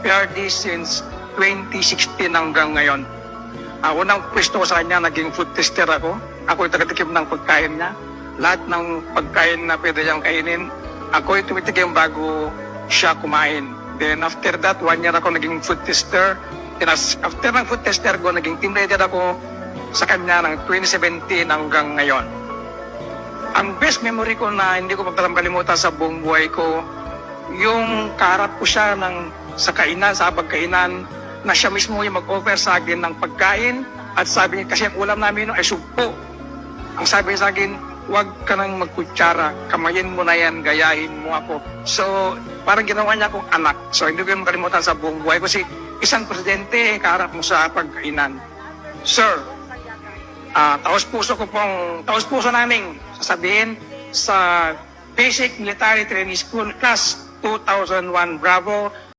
PRD since 2016 hanggang ngayon. Unang pwesto ko sa kanya, naging food tester ako. Ako yung tagatikim ng pagkain niya. Lahat ng pagkain na pwede niyang kainin, ako yung tumitikim bago siya kumain. Then after that, 1 year ako naging food tester. Then after ng food tester ko, naging team leader ako sa kanya ng 2017 hanggang ngayon. Ang best memory ko na hindi ko magkalimutan sa buong buhay ko, yung kaharap ko siya sa kainan, sa pagkainan, na siya mismo yung mag-offer sa akin ng pagkain at sabi niya, kasi ang ulam namin ay sugpo. Ang sabi niya sa akin, huwag ka nang magkutsara, kamayin mo na yan, gayahin mo ako. So, parang ginawa niya akong anak. So, hindi ko yung makalimutan sa buong buhay kasi isang presidente, kaharap mo sa pagkainan. Sir, taos puso namin sasabihin sa Basic Military Training School Class 2001 Bravo